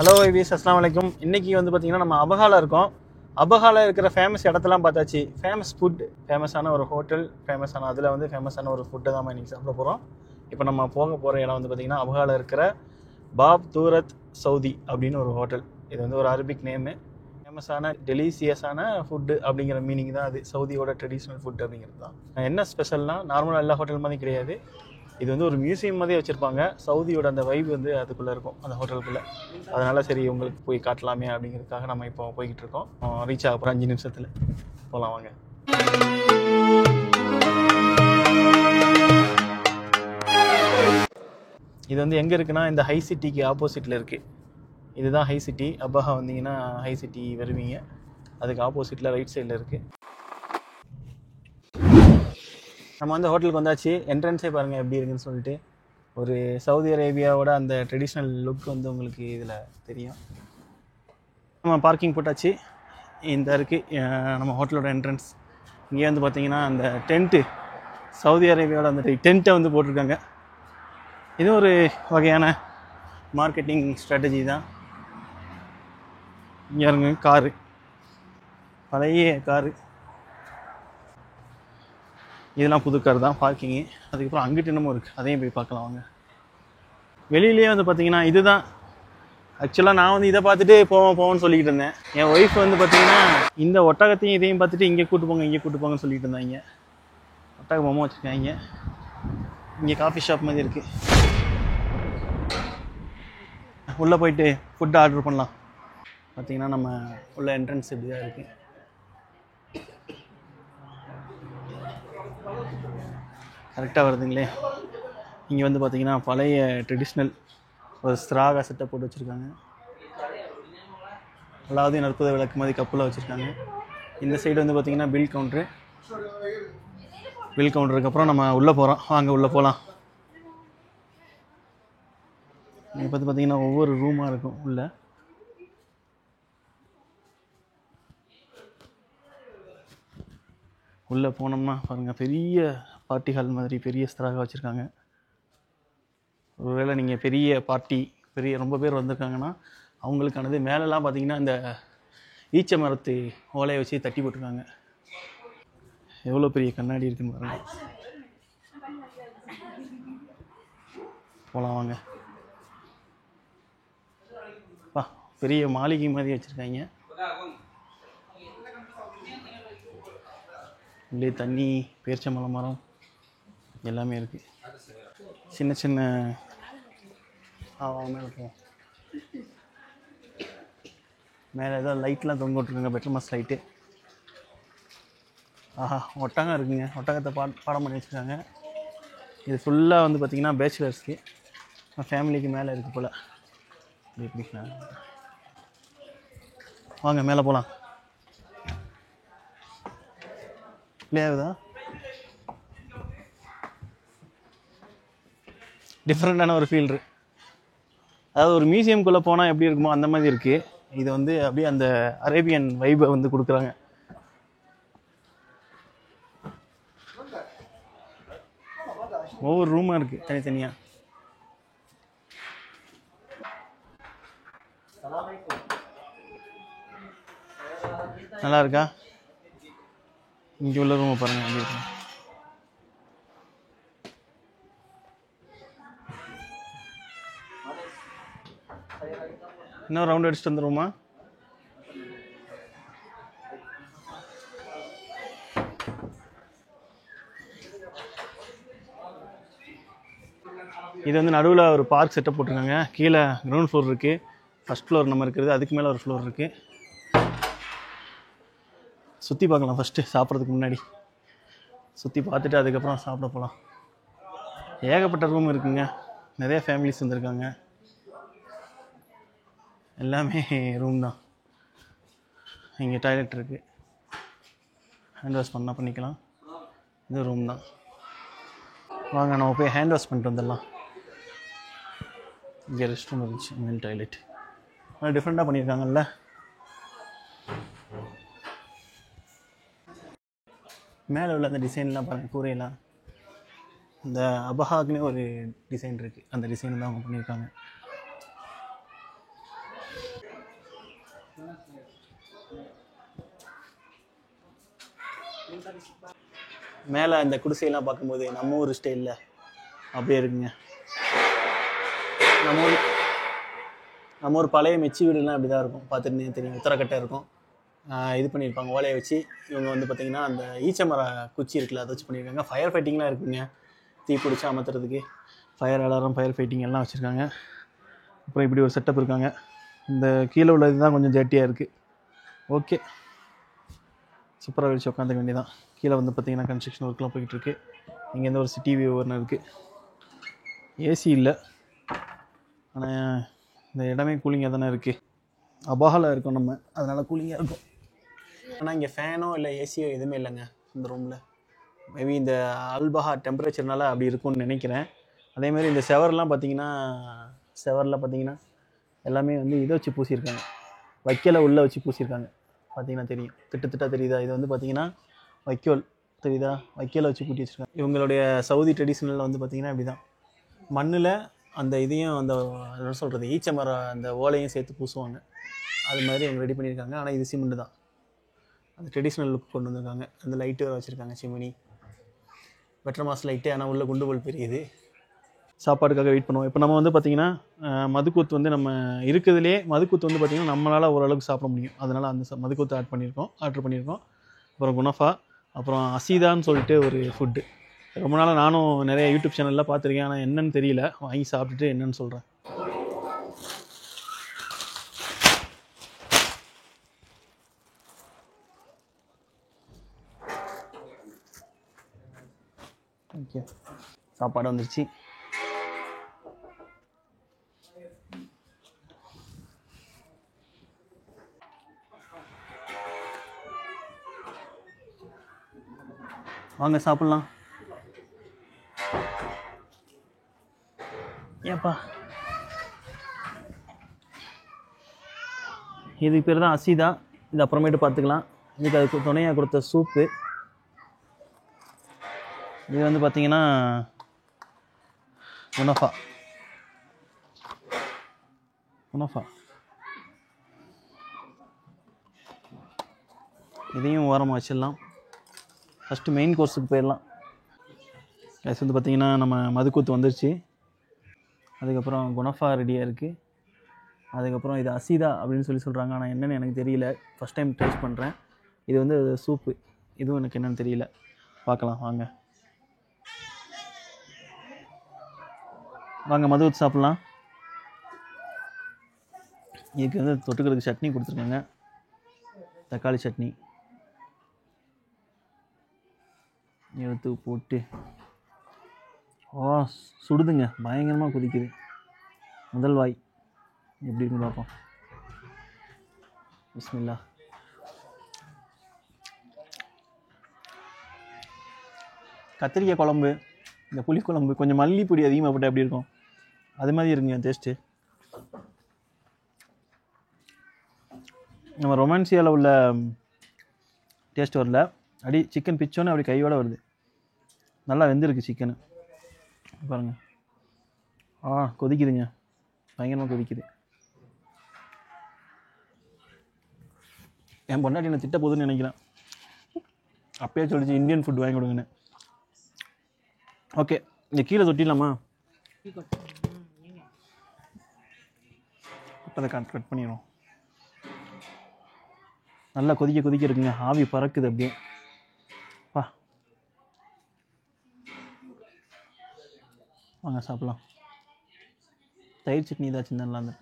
Hello ஐவிஸ், அஸ்லாம் வலைக்கும். இன்றைக்கி வந்து பார்த்திங்கன்னா நம்ம அபஹாவில் இருக்கோம். அபஹாவில் இருக்கிற ஃபேமஸ் இடத்தெல்லாம் பார்த்தாச்சு. ஃபேமஸ் ஃபுட், ஃபேமஸான ஒரு ஹோட்டல், ஃபேமஸான அதில் வந்து ஃபேமஸான ஒரு ஃபுட்டை தான் இன்றைக்கி சாப்பிட போகிறோம். இப்போ நம்ம போகிற இடம் வந்து பார்த்திங்கன்னா அபஹாவில் இருக்கிற பாப் தூரத் சவுதி அப்படின்னு ஒரு ஹோட்டல். இது வந்து ஒரு அரபிக் நேமு. ஃபேமஸான டெலிசியஸான ஃபுட்டு அப்படிங்கிற மீனிங் தான் அது. சவுதியோட ட்ரெடிஷ்னல் ஃபுட் அப்படிங்கிறது தான். என்ன ஸ்பெஷல்னால், நார்மலாக எல்லா ஹோட்டல் மாதிரி கிடையாது. இது வந்து ஒரு மியூசியம் மாதிரியே வச்சுருப்பாங்க. சவுதியோட அந்த வைப் வந்து அதுக்குள்ளே இருக்கும், அந்த ஹோட்டலுக்குள்ளே. அதனால் சரி உங்களுக்கு போய் காட்டலாமே அப்படிங்கிறதுக்காக நம்ம இப்போ போய்கிட்டு இருக்கோம். ரீச் ஆக போகிறோம் 5 நிமிஷத்தில். போகலாம் வாங்க. இது வந்து எங்கே இருக்குன்னா, இந்த ஹை சிட்டிக்கு ஆப்போசிட்டில் இருக்குது. இதுதான் ஹை சிட்டி. அபஹா வந்தீங்கன்னா ஹை சிட்டி வருவீங்க. அதுக்கு ஆப்போசிட்டில் ரைட் சைடில் இருக்குது. நம்ம வந்து ஹோட்டலுக்கு வந்தாச்சு. என்ட்ரன்ஸே பாருங்கள் எப்படி இருக்குன்னு சொல்லிட்டு. ஒரு சவுதி அரேபியாவோட அந்த ட்ரெடிஷ்னல் லுக் வந்து உங்களுக்கு இதில் தெரியும். நம்ம பார்க்கிங் போட்டாச்சு. இந்த இருக்குது நம்ம ஹோட்டலோட என்ட்ரன்ஸ். இங்கே வந்து பார்த்திங்கன்னா அந்த டென்ட்டு, சவுதி அரேபியாவோட அந்த டென்ட்டை வந்து போட்டிருக்காங்க. இது ஒரு வகையான மார்க்கெட்டிங் ஸ்ட்ராட்டஜி தான். இங்கே இருங்க காரு, பழைய காரு. இதெல்லாம் புது கார் தான் பார்க்கிங்கு. அதுக்கப்புறம் அங்கிட்டு என்னமோ இருக்குது, அதையும் போய் பார்க்கலாம் வாங்க. வெளியிலேயே வந்து பார்த்திங்கன்னா இதுதான். ஆக்சுவலாக நான் வந்து இதை பார்த்துட்டு போவோம்னு சொல்லிக்கிட்டு இருந்தேன். என் ஒய்ஃப் வந்து பார்த்திங்கன்னா இந்த ஒட்டகத்தையும் இதையும் பார்த்துட்டு இங்கே கூட்டு போங்கன்னு சொல்லிட்டு இருந்தாங்க. ஒட்டக பொம்மை வச்சுருக்காங்க. இங்கே காஃபி ஷாப் மாதிரி இருக்குது. உள்ளே போயிட்டு ஃபுட்டு ஆர்டர் பண்ணலாம். பார்த்திங்கன்னா நம்ம உள்ள என்ட்ரன்ஸ் இப்படி தான் இருக்குது. கரெக்டாக வருதுங்களே. இங்கே வந்து பார்த்திங்கன்னா பழைய ட்ரெடிஷ்னல் ஒரு ஸ்ட்ராக செட்டப் போட்டு வச்சுருக்காங்க. அலாவுதீன் அற்புத விளக்கு மாதிரி கப்பில் வச்சுருக்காங்க. இந்த சைடு வந்து பார்த்திங்கன்னா பில் கவுண்டருக்கு அப்புறம் நம்ம உள்ளே போகிறோம். வாங்க உள்ளே போகலாம். இங்கே பார்த்திங்கன்னா ஒவ்வொரு ரூமாக இருக்கும். உள்ளே போனோம்னா பாருங்கள், பெரிய பார்ட்டி ஹால் மாதிரி பெரிய ஸ்ட்ராக வச்சுருக்காங்க. ஒருவேளை நீங்கள் பெரிய பார்ட்டி, ரொம்ப பேர் வந்திருக்காங்கன்னா அவங்களுக்கானது. மேலெலாம் பார்த்திங்கன்னா இந்த ஈச்ச மரத்து ஓலையை வச்சு தட்டி போட்டிருக்காங்க. எவ்வளோ பெரிய கண்ணாடி இருக்குன்னு பாருங்கள். போகலாம் வாங்க. பெரிய மாளிகை மாதிரி வச்சுருக்காங்க. உள்ளே தண்ணி, பேரிச்சம்பழ மரம் எல்லாமே இருக்குது. சின்ன சின்ன மேலே போவோம். மேலே ஏதோ லைட்லாம் தொங்க விட்ருக்காங்க, பெட்ரோமாஸ் லைட்டு. ஒட்டகம் இருக்குங்க. ஒட்டகத்தை பாடம் பண்ணி வச்சுருக்காங்க. இது ஃபுல்லாக வந்து பார்த்திங்கன்னா பேச்சுலர்ஸ்க்கு, ஃபேமிலிக்கு மேலே இருக்குது போல். எப்படிங்களா, வாங்க மேலே போகலாம். இல்லையாவுதா? டிஃப்ரெண்ட்டான ஒரு ஃபீல் இருக்குது. அதாவது ஒரு மியூசியம்குள்ளே போனால் எப்படி இருக்குமோ அந்த மாதிரி இருக்குது. இது வந்து அப்படியே அந்த அரேபியன் வைபை வந்து கொடுக்குறாங்க. ஒவ்வொரு ரூமாக இருக்குது தனித்தனியாக. நல்லா இருக்கா? இங்கே உள்ள ரூமை பாருங்கள். அப்படி இருக்கும். இன்னும் ரவுண்ட் அடிச்சுட்டு வந்துடுவோமா? இது வந்து நடுவில் ஒரு பார்க் செட்டப் போட்டிருக்காங்க. கீழே கிரவுண்ட் ஃப்ளோர் இருக்குது, ஃபஸ்ட் ஃப்ளோர் நம்ம இருக்கிறது, அதுக்கு மேலே ஒரு ஃப்ளோர் இருக்குது. சுற்றி பார்க்கலாம். ஃபஸ்ட்டு சாப்பிட்றதுக்கு முன்னாடி சுற்றி பார்த்துட்டு அதுக்கப்புறம் சாப்பிட போகலாம். ஏகப்பட்ட ரூம் இருக்குங்க. நிறைய ஃபேமிலிஸ் வந்திருக்காங்க. எல்லாமே ரூம் தான். இங்கே டாய்லெட் இருக்குது, ஹேண்ட் வாஷ் பண்ணால் பண்ணிக்கலாம். இது ரூம் தான். வாங்க நம்ம போய் ஹேண்ட் வாஷ் பண்ணிட்டு வந்துடலாம். இங்கே ரெஸ்ட் ரூம் இருந்துச்சு, மேல் டாய்லெட். நல்லா டிஃப்ரெண்ட்டாக பண்ணியிருக்காங்கல்ல. மேலே உள்ள அந்த டிசைன்லாம் பாருங்கள், கூரையெல்லாம். இந்த அபஹாக்குன்னு ஒரு டிசைன் இருக்குது, அந்த டிசைன் தான் அவங்க பண்ணியிருக்காங்க. மேலே அந்த குடிசையெல்லாம் பார்க்கும்போது நம்ம ஊர் ஸ்டைலில் அப்படியே இருக்குங்க. நம்ம ஊர் பழைய மெச்சி வீடுலாம் அப்படி தான் இருக்கும். பார்த்துட்டு தெரியும், உத்தரக்கட்டை இருக்கும். இது பண்ணியிருப்பாங்க ஓலையை வச்சு. இவங்க வந்து பார்த்திங்கன்னா அந்த ஈச்சமர குச்சி இருக்குல்ல, அதை வச்சு பண்ணியிருக்காங்க. ஃபயர் ஃபைட்டிங்லாம் இருக்குங்க, தீ பிடிச்சி அமர்த்துறதுக்கு. ஃபயர் அலாரம், ஃபயர் ஃபைட்டிங் எல்லாம் வச்சுருக்காங்க. அப்புறம் இப்படி ஒரு செட்டப் இருக்காங்க. இந்த கீழே உள்ளது தான் கொஞ்சம் ஜட்டியாக இருக்குது. ஓகே, சூப்பராக வச்சு உட்காந்துக்க வேண்டியதான். கீழே வந்து பார்த்திங்கன்னா கன்ஸ்ட்ரக்ஷன் ஒர்க்லாம் போய்கிட்டு இங்கேருந்து ஒரு சிட்டி வியூ ஒன்று இருக்குது. ஏசி இல்லை, ஆனால் இந்த இடமே கூலிங்காக தானே இருக்குது. அபாகலாக இருக்கும் நம்ம, அதனால் கூலிங்காக இருக்கும். ஆனால் இங்கே ஃபேனோ இல்லை ஏசியோ எதுவுமே இல்லைங்க இந்த ரூமில். மேபி இந்த அல்பஹா டெம்பரேச்சர்னால அப்படி இருக்கும்னு நினைக்கிறேன். அதேமாதிரி இந்த செவர்லாம் பார்த்தீங்கன்னா எல்லாமே வந்து இதை வச்சு பூசியிருக்காங்க, வைக்கோலை உள்ளே வச்சு பூசியிருக்காங்க. பார்த்தீங்கன்னா தெரியும், திட்டத்திட்டா தெரியுதா? இது வந்து பார்த்தீங்கன்னா வைக்கோல் தெரியுதா, வைக்கோலை வச்சு பூட்டி வச்சுருக்காங்க. இவங்களுடைய சவுதி ட்ரெடிஷ்னலில் வந்து பார்த்திங்கன்னா இப்படி தான் மண்ணில் அந்த இதையும் அந்த என்ன சொல்கிறது ஈச்சமரம் அந்த ஓலையும் சேர்த்து பூசுவாங்க. அது மாதிரி அவங்க ரெடி பண்ணியிருக்காங்க. ஆனால் இது சிமெண்ட் தான், அந்த ட்ரெடிஷ்னல் லுக் கொண்டு வந்திருக்காங்க. அந்த லைட்டு வேறு வச்சுருக்காங்க, சிமினி வெட்டர் மாஸ் லைட்டு. ஆனால் உள்ள குண்டுகோல் பெரியுது. சாப்பாடுக்காக வெயிட் பண்ணுவோம். இப்போ நம்ம வந்து பார்த்திங்கன்னா மதுக்கூத்து வந்து நம்ம இருக்கிறதுலே மதுக்கூத்து வந்து பார்த்திங்கன்னா நம்மளால் ஓரளவுக்கு சாப்பிட முடியும். அதனால் அந்த மதுக்கூத்து ஆர்டர் பண்ணியிருக்கோம். அப்புறம் குனஃபா, அப்புறம் அசீதான்னு சொல்லிட்டு ஒரு ஃபுட்டு. ரொம்ப நாளாக நானும் நிறைய யூடியூப் சேனல்லாம் பார்த்துருக்கேன், ஆனால் என்னன்னு தெரியல. வாங்கி சாப்பிட்டுட்டு என்னன்னு சொல்கிறேன். ஓகே, சாப்பாடு வந்துருச்சு. வாங்க சாப்பிட்லாம். ஏப்பா, இதுக்கு பேர் தான் அசீதா. இது அப்புறமேட்டு பார்த்துக்கலாம். இதுக்கு அதுக்கு துணையாக கொடுத்த சூப்பு. இது வந்து பார்த்திங்கன்னா குனஃபா. இதையும் ஓரமாக வச்சிடலாம். ஃபஸ்ட்டு மெயின் கோர்ஸுக்கு போயிடலாம். கேஸ் வந்து பார்த்திங்கன்னா நம்ம மதுக்கூத்து வந்துருச்சு. அதுக்கப்புறம் குனஃபா ரெடியாக இருக்குது. அதுக்கப்புறம் இது அசீதா அப்படின்னு சொல்கிறாங்க, ஆனால் என்னென்னு எனக்கு தெரியல. ஃபஸ்ட் டைம் டேஸ்ட் பண்ணுறேன். இது வந்து சூப்பு, இதுவும் எனக்கு என்னென்னு தெரியல. பார்க்கலாம் வாங்க. மதுக்கூத்து சாப்பிட்லாம். இதுக்கு வந்து தொட்டுக்கிறதுக்கு சட்னி கொடுத்துருக்காங்க, தக்காளி சட்னி எடுத்து போட்டு. சுடுதுங்க, பயங்கரமாக கொதிக்குது. முதல் வாய் எப்படி இருக்குன்னு பார்ப்போம். பிஸ்மில்லா. கத்திரிக்காய் குழம்பு, இந்த புளிக்குழம்பு, கொஞ்சம் மல்லிப்பொடி அதிகமாக போட்டால் எப்படி இருக்கும் அது மாதிரி இருக்குங்க டேஸ்ட்டு. நம்ம ரொமான்சியாவில் உள்ள டேஸ்ட் வரல. அப்படி சிக்கன் பிச்சோன்னு அப்படி கையோடு வருது. நல்லா வெந்திருக்கு சிக்கனு. பாருங்கள், கொதிக்குதுங்க, பயங்கரமாக கொதிக்குது. என் பொண்டாட்டி என்ன திட்ட போகுதுன்னு நினைக்கிறேன். அப்பயே சொல்லிச்சு இந்தியன் ஃபுட் வாங்கி கொடுங்கன்னு. ஓகே, இந்த கீழே தொட்டிடலாமா? அதை கட் பண்ணிடுவோம். நல்லா கொதிக்க இருக்குங்க, ஆவி பறக்குது அப்படியே. வாங்க சாப்பிட்லாம். தயிர் சட்னி ஏதாச்சும் நல்லா இருந்தது.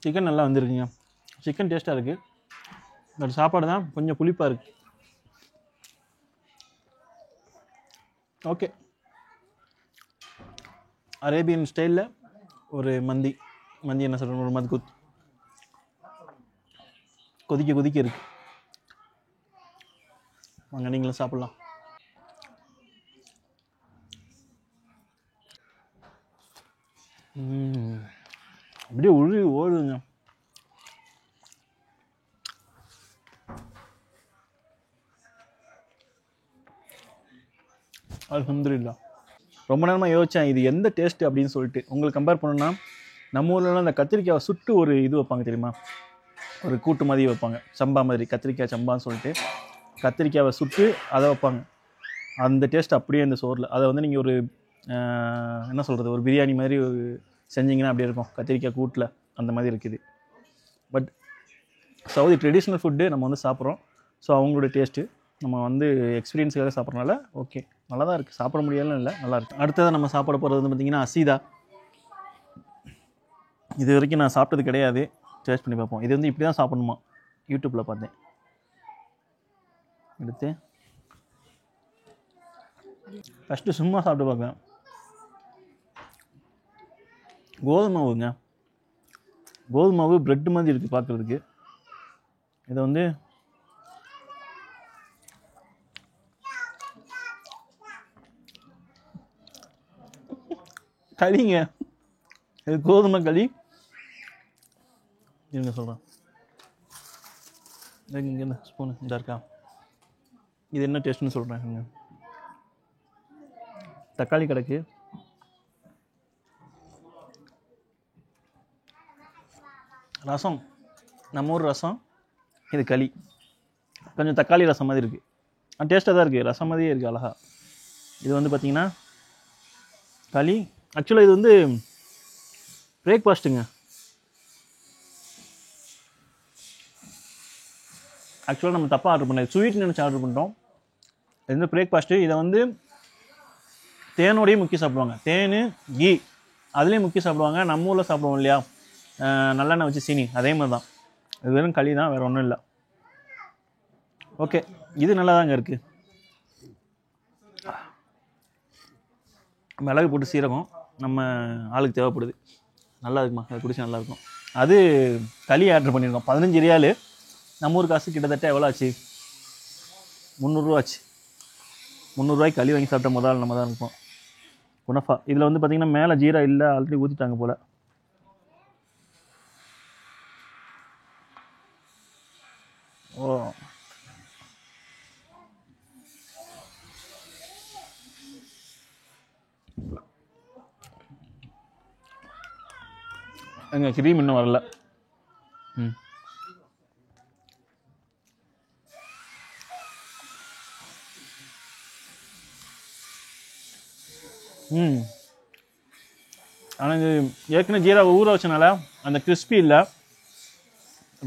சிக்கன் நல்லா வந்துருக்குங்க. சிக்கன் டேஸ்ட்டாக இருக்குது. பட் சாப்பாடு தான் கொஞ்சம் புளிப்பாக இருக்குது. ஓகே, அரேபியன் ஸ்டைலில் ஒரு மந்தி என்ன சொல்கிறோம், ஒரு மதுக்கூத். கொதிக்க இருக்குது. வாங்க நீங்களும் சாப்பிட்லாம். அப்படியே ஓடுங்க. அல்ஹம்துலில்லாஹ். ரொம்ப நேரமாக யோசித்தேன் இது எந்த டேஸ்ட்டு அப்படின்னு சொல்லிட்டு. உங்களுக்கு கம்பேர் பண்ணணுன்னா நம்ம ஊர்லலாம் அந்த கத்திரிக்காவை சுட்டு ஒரு இது வைப்பாங்க தெரியுமா, ஒரு கூட்டு மாதிரி வைப்பாங்க, சம்பா மாதிரி, கத்திரிக்காய் சம்பான்னு சொல்லிட்டு கத்திரிக்காவை சுட்டு அதை வைப்பாங்க. அந்த டேஸ்ட் அப்படியே இந்த சோறில். அதை வந்து நீங்கள் ஒரு என்ன சொல்கிறது, ஒரு பிரியாணி மாதிரி ஒரு செஞ்சிங்கன்னா அப்படியே இருக்கும் கத்திரிக்காய் கூட்டில், அந்த மாதிரி இருக்குது. பட் சவுதி ட்ரெடிஷ்னல் ஃபுட்டு நம்ம வந்து சாப்பிட்றோம். ஸோ அவங்களோட டேஸ்ட்டு நம்ம வந்து எக்ஸ்பீரியன்ஸுக்காக சாப்பிட்றனால ஓகே, நல்லா தான் இருக்குது, சாப்பிட முடியாதுன்னு இல்லை, நல்லாயிருக்கு. அடுத்தது நம்ம சாப்பிட போகிறது வந்து பார்த்திங்கன்னா அசீதா. இது வரைக்கும் நான் சாப்பிட்டது கிடையாது, டேஸ்ட் பண்ணி பார்ப்போம். இது வந்து இப்படி தான் சாப்பிடணுமா, யூடியூப்பில் பார்த்தேன். எடுத்து ஃபஸ்ட்டு சும்மா சாப்பிட்டு பார்ப்பேன். கோதுமை மாவுங்க, கோதுமை மாவு ப்ரெட்டு மாதிரி இருக்குது பார்க்குறதுக்கு. இதை வந்து களிங்க, இது கோதுமை களி. இருங்க சொல்கிறேன், இங்கே இந்த ஸ்பூனு இந்த இருக்கா, இது என்ன டேஸ்ட்னு சொல்கிறேன். தக்காளி கிடக்கு, ரசம், நம்ம ஊர் ரசம், இது களி, கொஞ்சம் தக்காளி ரசம் மாதிரி இருக்குது. டேஸ்ட்டாக தான் இருக்குது, ரசம் மாதிரியே இருக்குது அழகா. இது வந்து பார்த்திங்கன்னா களி. ஆக்சுவலாக இது வந்து பிரேக்ஃபாஸ்ட்டுங்க. ஆக்சுவலாக நம்ம தப்பாக ஆர்டர் பண்ணது, ஸ்வீட் நினச்சி ஆர்டர் பண்ணிட்டோம். இது வந்து பிரேக்ஃபாஸ்ட்டு. இதை வந்து தேனோடையும் முக்கி சாப்பிடுவாங்க, தேன் கீ அதுலேயும் முக்கி சாப்பிடுவாங்க. நம்ம ஊரில் சாப்பிடுவோம் இல்லையா, நல்லெண்ணெய் வச்சு சீனி, அதே மாதிரி தான். இது வெறும் களி தான், வேறு ஒன்றும் இல்லை. ஓகே, இது நல்லா தாங்க இருக்குது. மிளகு போட்டு சீரகம் நம்ம ஆளுக்கு தேவைப்படுது, நல்லா இருக்குமா, அதை குடிச்சு நல்லாயிருக்கும். அது களி ஆர்டர் பண்ணியிருக்கோம், 15 ரியாலு. நம்ம ஊர் காசு கிட்டத்தட்ட எவ்வளோ ஆச்சு, 300 ரூபா ஆச்சு. 300 ரூபாய்க்கு களி வாங்கி சாப்பிட்ட முதல் நம்ம தான் இருப்போம். குனஃபா இதில் வந்து பார்த்திங்கன்னா மேலே ஜீரா இல்லை, ஆல்ரெடி ஊற்றிட்டாங்க போல். ஓ, எங்க கிரீம் இன்னும் வரல. ஆனால் இது ஏற்கனவே ஜீராவை ஊற வச்சனால அந்த கிறிஸ்பி இல்லை,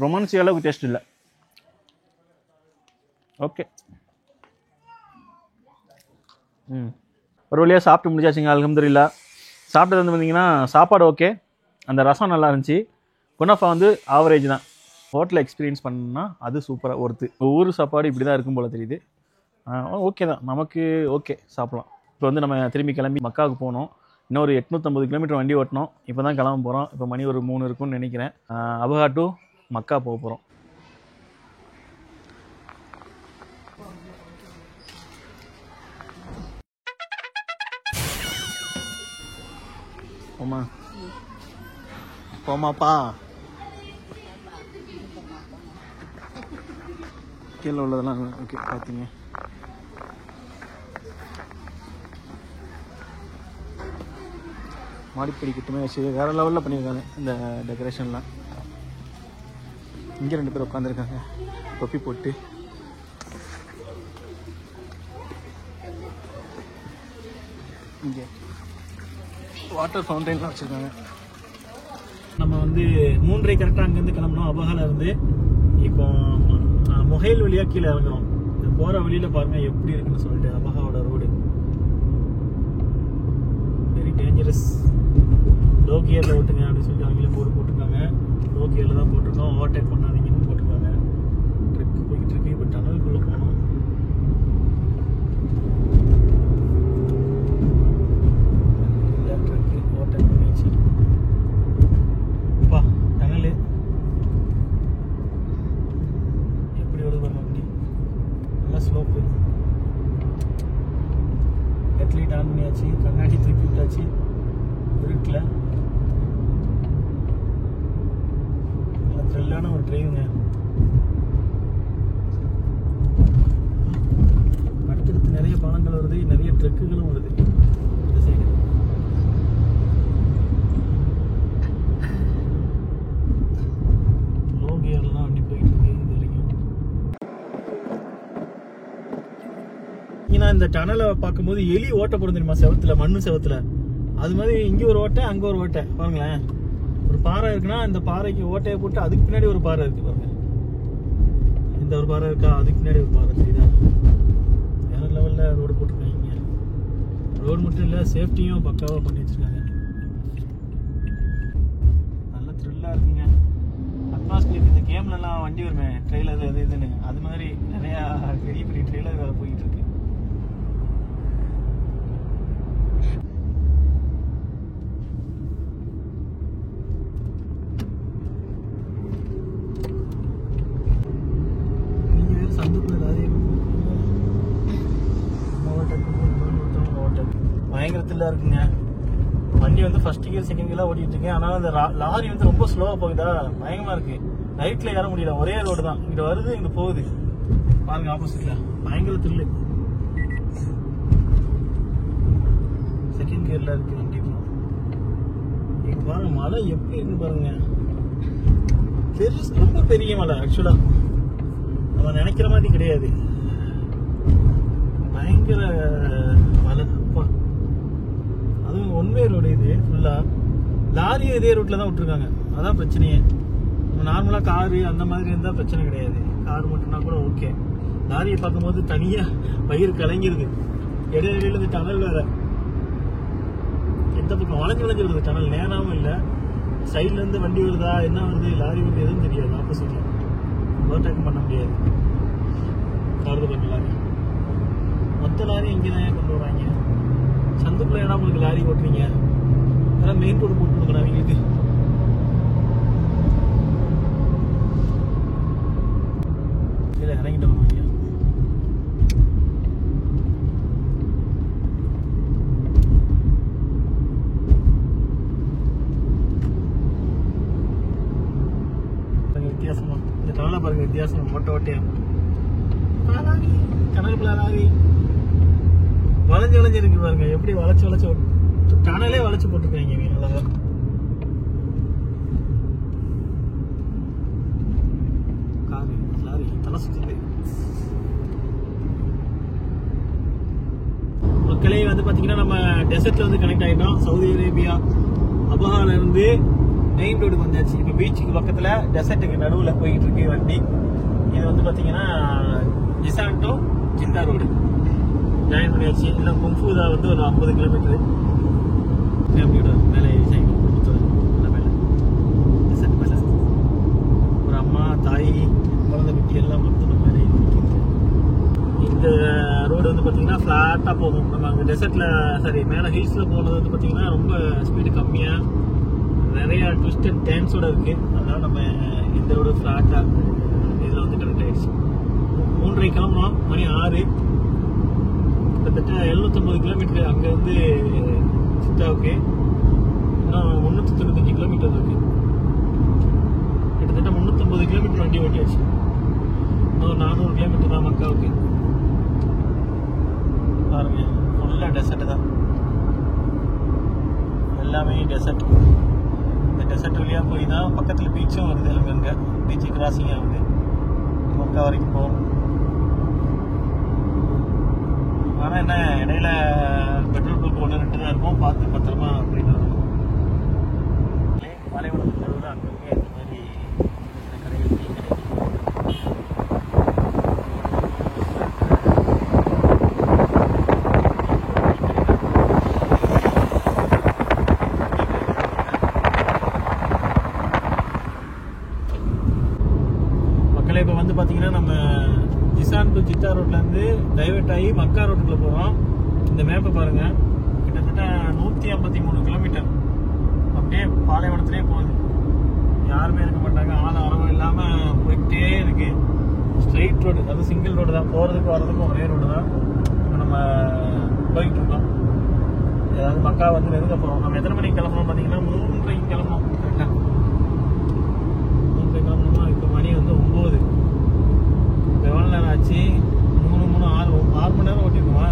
ரொமான்சி அளவுக்கு டேஸ்ட் இல்லை. ஓகே, ஒரு வழியாக சாப்பிட்டு முடிச்சாச்சுங்க, அல்ஹம்துலில்லாஹ். சாப்பிட்டது வந்து பார்த்திங்கன்னா சாப்பாடு ஓகே, அந்த ரசம் நல்லா இருந்துச்சு. குனஃபா வந்து ஆவரேஜ் தான். ஹோட்டலில் எக்ஸ்பீரியன்ஸ் பண்ணால் அது சூப்பராக ஒருத்து. ஊர் சாப்பாடு இப்படி தான் இருக்கும் போல் தெரியுது. ஓகே தான், நமக்கு ஓகே, சாப்பிட்லாம். இப்போ வந்து நம்ம திரும்பி கிளம்பி மக்காவுக்கு போகணும். இன்னும் ஒரு 850 கிலோமீட்டர் வண்டி ஓட்டணும். இப்போ தான் கிளம்ப போகிறோம். இப்போ மணி ஒரு 3 இருக்கும்னு நினைக்கிறேன். அபஹா டு மக்கா போக போகிறோம். போமா போமாப்பா, கீழே உள்ளதெல்லாம் ஓகே பார்த்தீங்க. மாடிப்படி கிட்டமே வச்சு வேறு லெவலில் பண்ணியிருக்காங்க இந்த டெக்கரேஷன்லாம். இங்கே 2 பேர் உட்காந்துருக்காங்க தொப்பி போட்டு. இங்கே வாட்டர் ஃபவுண்டைன்லாம் வச்சுருக்காங்க. நம்ம வந்து 3:30 கரெக்டாக அங்கேருந்து கிளம்புனோம் அபஹால இருந்து. இப்போ மொஹைல் வழியாக கீழே இறங்குறோம். போகிற வழியில் பாருங்கள் எப்படி இருக்குன்னு சொல்லிட்டு அபஹாவோட ரோடு வெரி டேஞ்சரஸ். லோ கியரில் ஓட்டுங்க அப்படின்னு சொல்லிட்டு அவங்களே போட்டிருக்காங்க. லோ கியரில் தான் போட்டிருக்கோம், ஓவர்டேக் பண்ணாதீங்கன்னு போட்டிருக்காங்க. ட்ரிக்கு போய்கிட்டு இருக்கு. இப்போ டனலுக்குள்ளே போகணும். ட்ரக்கு ஓவர்டேக் பண்ணிச்சு. பா டனலு எப்படி வருது பாருங்க வண்டி, நல்லா ஸ்லோப்பு. ஹெட்லைட் ஆன் பண்ணியாச்சு, கண்ணாடி தூக்கி விட்டாச்சு. இருட்டில் நல்லா த்ரில்லான ஒரு டிரைவுங்க. அடுத்தடுத்து நிறைய பாலங்கள் வருது, நிறைய ட்ரக்குகளும் வருது இந்த சைடு. இந்த டனலை பார்க்கும்போது எலி ஓட்ட போடும் தெரியுமா, செவத்துல, மண்ணு செவத்துல. அது மாதிரி இங்கே ஒரு ஓட்டை, அங்கே ஒரு ஓட்டை. பாருங்களேன், ஒரு பாறை இருக்குன்னா இந்த பாறைக்கு ஓட்டையை போட்டு அதுக்கு பின்னாடி ஒரு பாறை இருக்கு பாருங்க. இந்த ஒரு பாறை இருக்கா, அதுக்கு பின்னாடி ஒரு பாறை தெரியுதா. வேற லெவலில் ரோடு போட்டுருக்காங்க. ரோடு மட்டும் இல்லை, சேஃப்டியும் பக்காவாக பண்ணி வச்சிருக்காங்க. நல்ல த்ரில்லாக இருக்குங்க. அட்மாஸ்பியர் இந்த கேம்லலாம் வண்டி வருமே, ட்ரெய்லர் அது இதுன்னு, அது மாதிரி நிறையா பெரிய பெரிய ட்ரெய்லர் வேறு போயிட்டு இருக்கு. பயங்கரத்தில் இருக்குங்க வண்டி. வந்து ஃபர்ஸ்ட் கியர் செகண்ட் கியர்லாம் ஓட்டிட்டு இருக்கேன். ஆனால் அந்த லாரி வந்து ரொம்ப ஸ்லோவாக போகுதா, பயங்கரமா இருக்கு. ரைட்ல ஏற முடியல, ஒரே ரோடு தான். இங்க வருது, இங்க போகுது. பாருங்க ஆப்போசிட்ல, பயங்கர தில்லு. செகண்ட் கியர்ல இருக்கு வண்டி. இங்க பாருங்க மலை எப்படி இருக்கு பாருங்க. ரொம்ப பெரிய மலை. ஆக்சுவலா நம்ம நினைக்கிற மாதிரி கிடையாது. பயங்கர மலை. அதுவும் ஒன்வே ரோடு இது ஃபுல்லா. லாரியும் இதே ரோட்ல தான் விட்டுருக்காங்க. அதான் பிரச்சனையே. நார்மலா காரு அந்த மாதிரி இருந்தா பிரச்சனை கிடையாது. கார் மட்டும்னா கூட ஓகே. லாரியை பார்க்கும்போது தனியா பயிர் கலங்கிருது. இடையில இந்த டனல் வேற, எந்த பக்கம் வளைஞ்சு வளைஞ்சு வருது டனல். நேராவும் இல்லை, சைட்ல இருந்து வண்டி வருதா என்ன வருது, லாரி வருது எதுவும் தெரியாது. ஆப்போசிட்ல ஓவர்டேக் பண்ண முடியாது. கார்டு பண்ண லாரி, மொத்த லாரி இங்கதான் கொண்டு வராங்க. சந்துக்குள்ள ஏன்னா உங்களுக்கு லாரி ஓட்டுறீங்க, அதான் மெயின் ரோடு போட்டு கொடுக்கணும் அவங்களுக்கு. இல்லை இறங்கிட்டு வருவாங்க. வித்தியாசமா இந்த டனலை பாருங்க, வித்தியாசம். ஓட்ட ஓட்டையா கடலுக்குள்ள லாரி வளைஞ்சு வளைஞ்சு இருக்கு பாருங்க. எப்படி வளைச்சு வளைச்சு டனலே வளைச்சு போட்டுருக்காங்க. அழகா காரு லாரி தலை சுத்துது. மக்களே வந்து பாத்தீங்கன்னா நம்ம டெசர்ட்ல வந்து கனெக்ட் ஆகிட்டோம். சவுதி அரேபியா அபஹால இருந்து மெயின் ரோடுக்கு வந்தாச்சு. இப்போ பீச்சுக்கு பக்கத்துல டெசர்ட்டுக்கு நடுவில் போயிட்டு இருக்கு வண்டி. இது வந்து பாத்தீங்கன்னா Jizan to Jeddah road join பண்ணியாச்சு. இல்லை கும்ஃபூதா வந்து ஒரு 50 கிலோமீட்டர் ஃபேமிலியோட மேலே மேலே டெசர்ட் மேலே ஒரு அம்மா, தாய், குழந்தை குட்டி எல்லாம் மொத்தம் மேலே. இந்த ரோடு வந்து பார்த்தீங்கன்னா ஃப்ளாட்டாக போகும். நம்ம அங்கே டெசர்ட்டில் சாரி மேலே ஹில்ஸில் போகிறது வந்து பார்த்தீங்கன்னா ரொம்ப ஸ்பீடு கம்மியாக, நிறையா ட்விஸ்ட் அண்ட் டேர்ன்ஸோட இருக்குது. அதனால் நம்ம இந்த ரோடு ஃப்ளாட்டாக இதில் வந்து கனெக்ட் ஆகிடுச்சு. 3:30 கிளம்புனோம், மணி 6. கிட்டத்தட்ட 750 கிலோமீட்டர் அங்கேருந்து சித்தாவுக்கு. இன்னும் 395 கிலோமீட்டர் இருக்கு. கிட்டத்தட்ட 350 கிலோமீட்டர் வண்டி ஓட்டியாச்சு. இன்னும் 400 கிலோமீட்டர் தான் மக்காவுக்கு. பாருங்க ஃபுல்லாக டெசர்ட் தான், எல்லாமே டெசர்ட். இந்த டெசர்ட் வழியாக போய் தான் பக்கத்தில் பீச்சும் வருது. அங்கங்கே பீச்சு கிராசிங் ஆகுது. மக்கா வரைக்கும் போகும். ஆனால் என்ன இடையில பெட்ரோல் பங்க் 1-2 தான் இருக்கும். பார்த்து பத்திரமா போயிட்டு வரணும். பாலைவனத்துக்கு நடுவில் அங்கங்கே இந்த மாதிரி கடைகள், டீ கடை. மக்களே இப்போ வந்து பார்த்தீங்கன்னா நம்ம ஜிசான் டு ஜித்தா ரோட்லேருந்து டைவர்ட் ஆகி மக்கா ரோட்டுக்குள்ளே போகிறோம். இந்த மேப்பை பாருங்கள், கிட்டத்தட்ட 153 கிலோமீட்டர் அப்படியே பாலைவனத்திலே போகுது. யாருமே இருக்க மாட்டாங்க, ஆள் அரவம் இல்லாமல் போயிட்டே இருக்கு. ஸ்ட்ரெயிட் ரோடு, அது சிங்கிள் ரோடு தான். போகிறதுக்கும் வர்றதுக்கும் ஒரே ரோடு தான். இப்போ நம்ம போயிட்டு இருக்கோம். ஏதாவது மக்கா வந்து நெருங்க போகிறோம். நம்ம எத்தனை மணிக்கு கிளம்புறோம் பார்த்தீங்கன்னா 3:30 கிளம்புறோம். கரெக்டாக 3:30 கிளம்பணுமா? இப்போ மணி வந்து 9. எவ்வளோ நேரம் ஆச்சு? 6 மணி நேரம் ஓட்டிருக்குமா?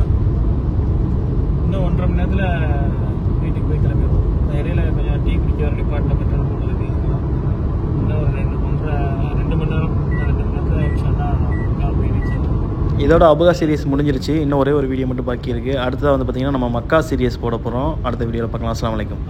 இன்னும் 1.5 மணி நேரத்தில் வீட்டுக்கு போய் கிளம்பிடுவோம். இடையில கொஞ்சம் டீ குடிக்க வர டிபார்ட்மெண்ட் பெட்ரோல் போடுறதுக்கு இன்னும் ஒரு 2 மணி நேரம் 2 மணி நேரத்தில் விஷயம் தான் போய் ரீச் ஆகும். இதோட அபுகா சீரிஸ் முடிஞ்சிருச்சு. இன்னும் ஒரே ஒரு வீடியோ மட்டும் பாக்கி இருக்குது. அடுத்ததாக வந்து பார்த்திங்கன்னா நம்ம மக்கா சீரிஸ் போட போகிறோம். அடுத்த வீடியோவில் பார்க்கலாம். அஸ்ஸலாமு அலைக்கும்.